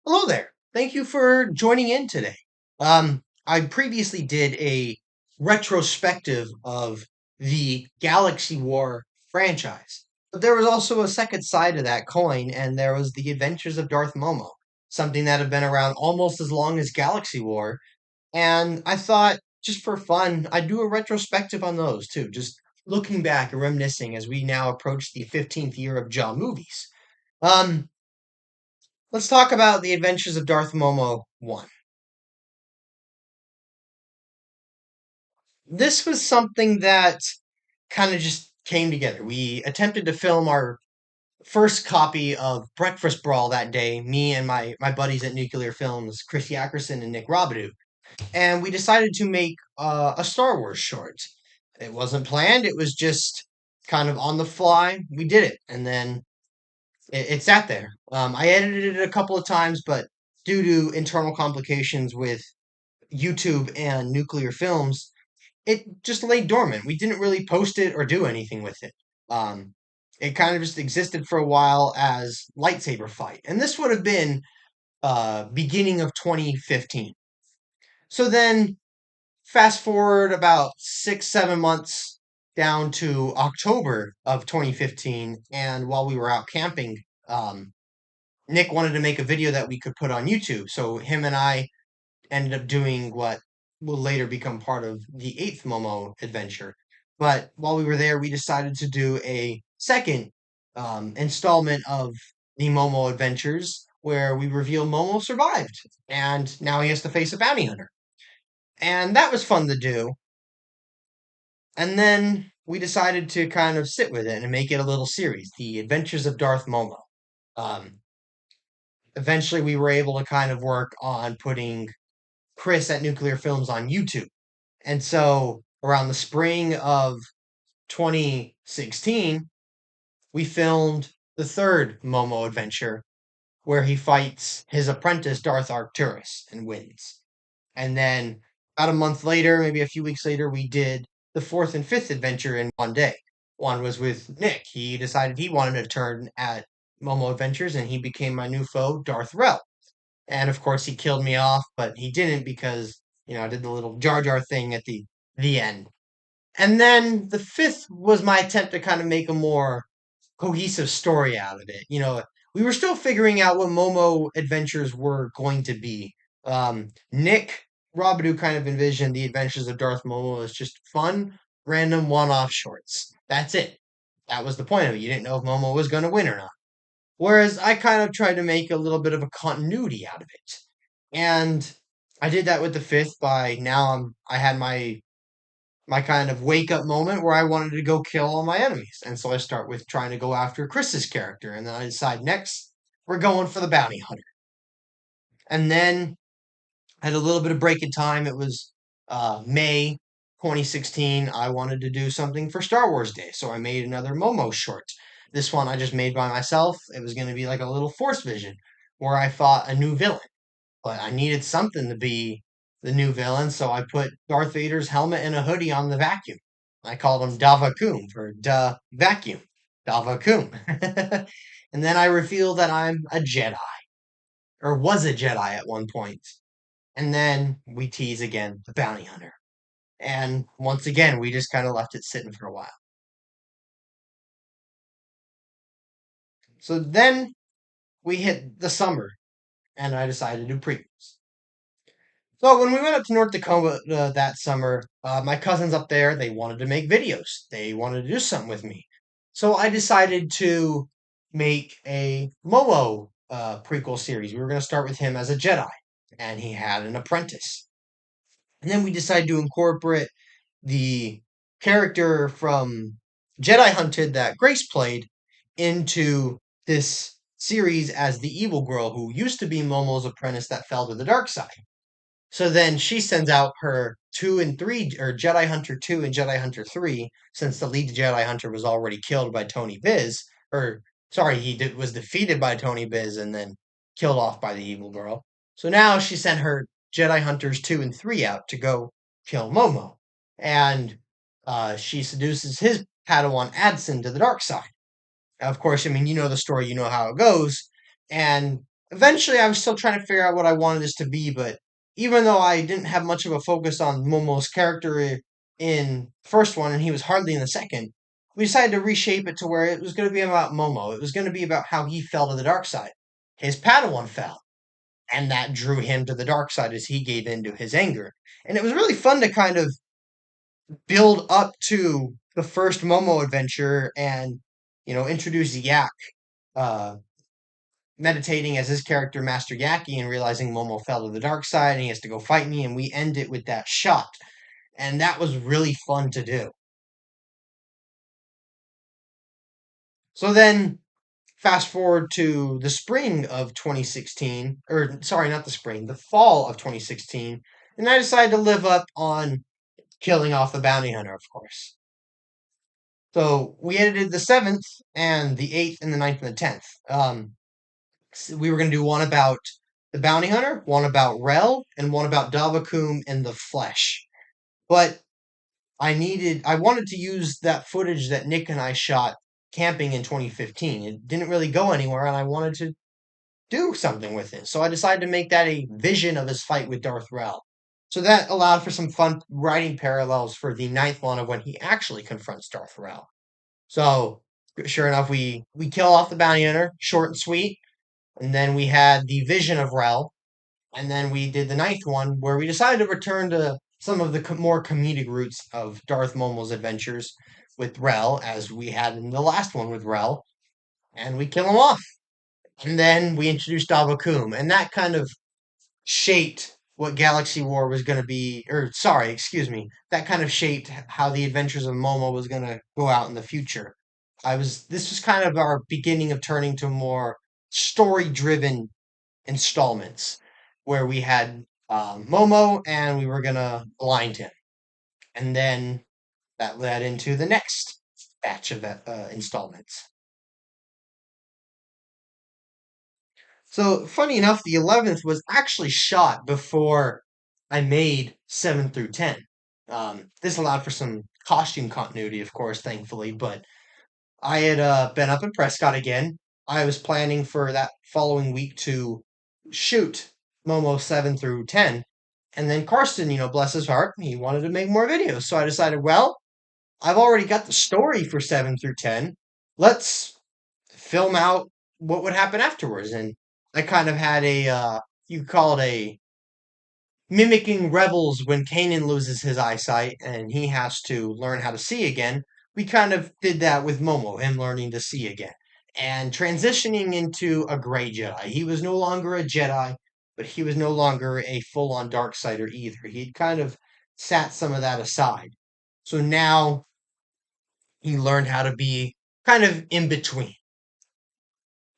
Hello there. Thank you for joining in today. I previously did a retrospective of the Galaxy War franchise, but there was also a second side to that coin, and there was the Adventures of Darth Momo, something that had been around almost as long as Galaxy War. And I thought, just for fun, I'd do a retrospective on those too, just looking back and reminiscing as we now approach the 15th year of Jaw movies. Um, let's talk about the Adventures of Darth Momo 1. This was something that kind of just came together. We attempted to film our first copy of Breakfast Brawl that day, me and my buddies at Nuclear Films, Chris Yackerson and Nick Robidoux. And we decided to make a Star Wars short. It wasn't planned, it was just kind of on the fly. We did it, and then it sat there. I edited it a couple of times, but due to internal complications with YouTube and Nuclear Films, it just lay dormant. We didn't really post it or do anything with it. Um, it kind of just existed for a while as lightsaber fight, and this would have been beginning of 2015. So then, fast forward about 6, 7 months down to October of 2015, and while we were out camping, Nick wanted to make a video that we could put on YouTube. So him and I ended up doing what will later become part of the eighth Momo adventure. But while we were there, we decided to do a second installment of the Momo adventures where we reveal Momo survived and now he has to face a bounty hunter. And that was fun to do. And then we decided to kind of sit with it and make it a little series, The Adventures of Darth Momo. Um, Eventually, we were able to kind of work on putting Chris at Nuclear Films on YouTube. And so around the spring of 2016, we filmed the third Momo adventure where he fights his apprentice Darth Arcturus and wins. And then about a month later, maybe a few weeks later, we did the fourth and fifth adventure in one day. One was with Nick. He decided he wanted to turn at Momo Adventures and he became my new foe, Darth Rel. And of course, he killed me off, but he didn't because, I did the little Jar Jar thing at the end. And then the fifth was my attempt to kind of make a more cohesive story out of it. We were still figuring out what Momo adventures were going to be. Nick Robidoux kind of envisioned the adventures of Darth Momo as just fun, random one-off shorts. That's it. That was the point of it. You didn't know if Momo was going to win or not. Whereas I kind of tried to make a little bit of a continuity out of it. And I did that with the fifth by now I had my kind of wake up moment where I wanted to go kill all my enemies. And so I start with trying to go after Chris's character. And then I decide next, we're going for the bounty hunter. And then I had a little bit of break in time. It was May 2016. I wanted to do something for Star Wars Day. So I made another Momo short. This one I just made by myself. It was going to be like a little Force Vision where I fought a new villain. But I needed something to be the new villain, so I put Darth Vader's helmet and a hoodie on the vacuum. I called him Davakum for duh vacuum. Davakum. And then I reveal that I'm a Jedi, or was a Jedi at one point. And then we tease again the bounty hunter. And once again, we just kind of left it sitting for a while. So then we hit the summer, and I decided to do prequels. So when we went up to North Dakota that summer, my cousins up there, they wanted to make videos. They wanted to do something with me. So I decided to make a Momo prequel series. We were going to start with him as a Jedi, and he had an apprentice. And then we decided to incorporate the character from Jedi Hunted that Grace played into this series as the evil girl who used to be Momo's apprentice that fell to the dark side. So then she sends out her 2 and 3, or Jedi Hunter 2 and Jedi Hunter 3, since the lead Jedi Hunter was already killed by Tony Biz, or sorry, was defeated by Tony Biz and then killed off by the evil girl. So now she sent her Jedi Hunters 2 and 3 out to go kill Momo. And she seduces his Padawan Adson to the dark side. Of course, I mean, you know the story, you know how it goes. And eventually I was still trying to figure out what I wanted this to be, but even though I didn't have much of a focus on Momo's character in first one and he was hardly in the second, we decided to reshape it to where it was going to be about Momo. It was going to be about how he fell to the dark side. His Padawan fell, and that drew him to the dark side as he gave in to his anger. And it was really fun to kind of build up to the first Momo adventure and, introduce Yak, uh, meditating as his character Master Yaki and realizing Momo fell to the dark side and he has to go fight me, and we end it with that shot. And that was really fun to do. So then fast forward to the spring of 2016, or sorry, not the spring, the fall of 2016, and I decided to live up on killing off the bounty hunter, of course. So we edited the 7th and the 8th and the ninth and the 10th. We were going to do one about the bounty hunter, one about Rel, and one about Davakum in the flesh. But I wanted to use that footage that Nick and I shot camping in 2015. It didn't really go anywhere, and I wanted to do something with it. So I decided to make that a vision of his fight with Darth Rel. So that allowed for some fun writing parallels for the ninth one of when he actually confronts Darth Rel. So sure enough, we kill off the bounty hunter, short and sweet, and then we had the vision of Rel, and then we did the ninth one where we decided to return to some of the more comedic roots of Darth Momo's adventures with Rel, as we had in the last one with Rel, and we kill him off. And then we introduced Davakum, and that kind of shaped what Galaxy War was going to be, or sorry, excuse me, that kind of shaped how the adventures of Momo was going to go out in the future. This was kind of our beginning of turning to more story driven installments where we had Momo and we were going to blind him. And then that led into the next batch of installments. So, funny enough, the 11th was actually shot before I made 7 through 10. This allowed for some costume continuity, of course, thankfully, but I had been up in Prescott again. I was planning for that following week to shoot Momo 7 through 10. And then Karsten, bless his heart, he wanted to make more videos. So I decided, well, I've already got the story for 7 through 10. Let's film out what would happen afterwards. And I kind of had you call it a mimicking Rebels when Kanan loses his eyesight and he has to learn how to see again. We kind of did that with Momo, him learning to see again. And transitioning into a gray Jedi. He was no longer a Jedi, but he was no longer a full on dark sider either. He'd kind of sat some of that aside. So now he learned how to be kind of in between.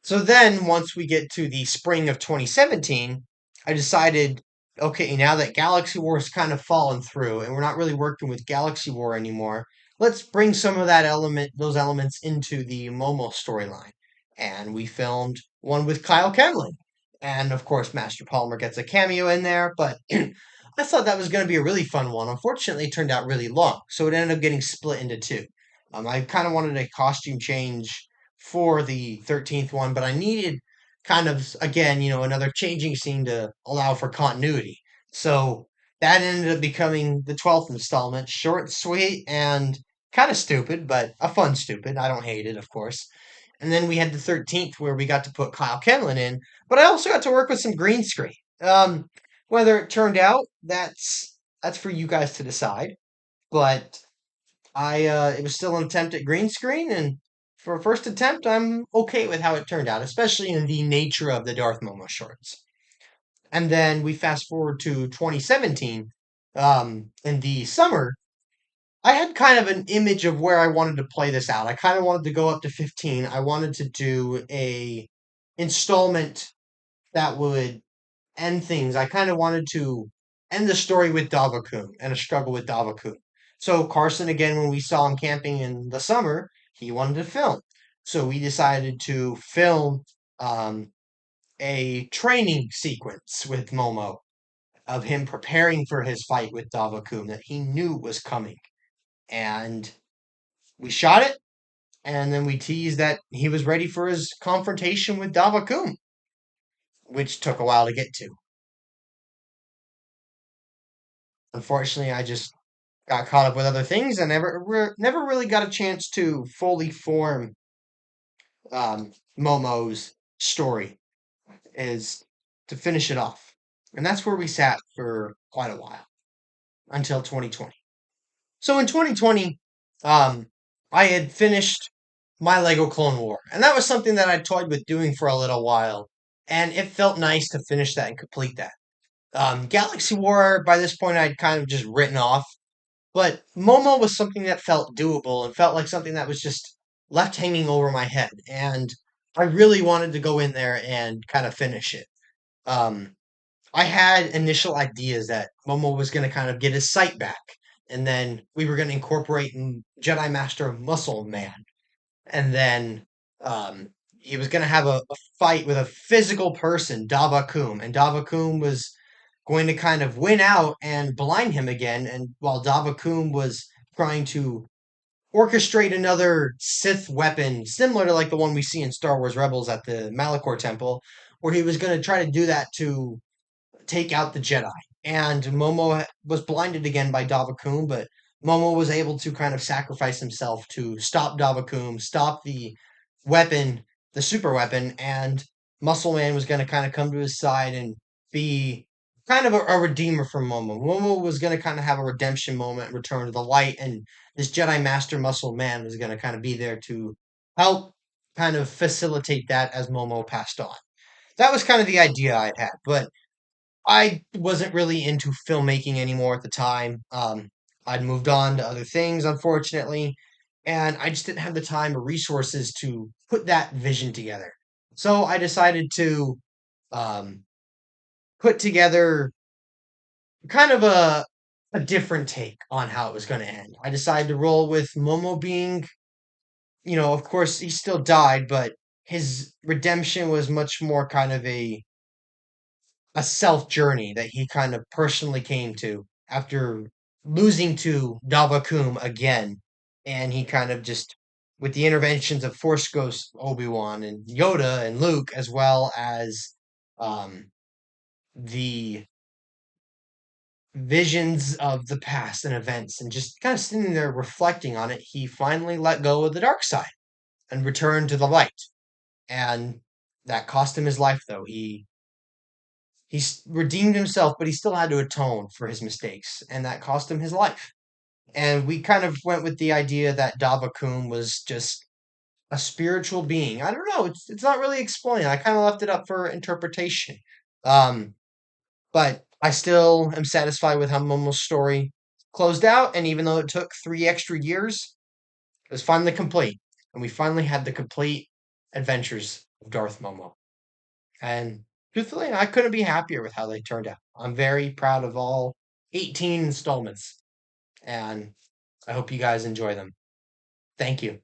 So then, once we get to the spring of 2017, I decided, okay, now that Galaxy War has kind of fallen through, and we're not really working with Galaxy War anymore, let's bring some of those elements into the Momo storyline. And we filmed one with Kyle Kenlin, and of course, Master Palmer gets a cameo in there. But I thought that was going to be a really fun one. Unfortunately, it turned out really long, so it ended up getting split into two. I kind of wanted a costume change for the 13th one, but I needed kind of, again, another changing scene to allow for continuity. So that ended up becoming the 12th installment, short, sweet, and kind of stupid, but a fun stupid. I don't hate it, of course. And then we had the 13th where we got to put Kyle Kenlin in, but I also got to work with some green screen. Whether it turned out, that's for you guys to decide. But it was still an attempt at green screen, and for a first attempt, I'm okay with how it turned out, especially in the nature of the Darth Momo shorts. And then we fast forward to 2017. In the summer, I had kind of an image of where I wanted to play this out. I kind of wanted to go up to 15. I wanted to do a installment that would end things. I kind of wanted to end the story with Davakum and a struggle with Davakum. So Carson, again, when we saw him camping in the summer, he wanted to film. So we decided to film um, a training sequence with Momo of him preparing for his fight with Davakum that he knew was coming. And we shot it, and then we teased that he was ready for his confrontation with Davakum. which took a while to get to. Unfortunately, I just got caught up with other things and never really got a chance to fully form Momo's story, is to finish it off. And that's where we sat for quite a while until 2020. So in 2020, um, I had finished my Lego Clone War, and that was something that I toyed with doing for a little while, and it felt nice to finish that and complete that. Galaxy War, by this point, I'd kind of just written off, but Momo was something that felt doable and felt like something that was just left hanging over my head, and I really wanted to go in there and kind of finish it. Um, I had initial ideas that Momo was going to kind of get his sight back, and then we were going to incorporate Jedi Master Muscle Man, and then um, he was going to have a fight with a physical person, Davakum, and Davakum was going to kind of win out and blind him again, and while Davakum was trying to orchestrate another Sith weapon, similar to like the one we see in Star Wars Rebels at the Malachor Temple, where he was going to try to do that to take out the Jedi. And Momo was blinded again by Davakum, but Momo was able to kind of sacrifice himself to stop Davakum, stop the weapon, the super weapon, and Muscle Man was going to kind of come to his side and be kind of a redeemer for Momo. Momo was going to kind of have a redemption moment, return to the light, and this Jedi Master Muscle Man was going to kind of be there to help kind of facilitate that as Momo passed on. That was kind of the idea I'd had, but I wasn't really into filmmaking anymore at the time. I'd moved on to other things, unfortunately, and I just didn't have the time or resources to put that vision together. So I decided to um, put together kind of a different take on how it was going to end. I decided to roll with Momo being, of course, he still died, but his redemption was much more kind of a self journey that he kind of personally came to after losing to Davakum again. And he kind of just, with the interventions of Force Ghost Obi-Wan and Yoda and Luke, as well as um, the visions of the past and events, and just kind of sitting there reflecting on it, he finally let go of the dark side and returned to the light. And that cost him his life, though. He redeemed himself, but he still had to atone for his mistakes, and that cost him his life. And we kind of went with the idea that Davakum was just a spiritual being. I don't know. It's not really explained. I kind of left it up for interpretation. Um, but I still am satisfied with how Momo's story closed out, and even though it took 3 extra years, it was finally complete, and we finally had the complete adventures of Darth Momo. And truthfully, I couldn't be happier with how they turned out. I'm very proud of all 18 installments, and I hope you guys enjoy them. Thank you.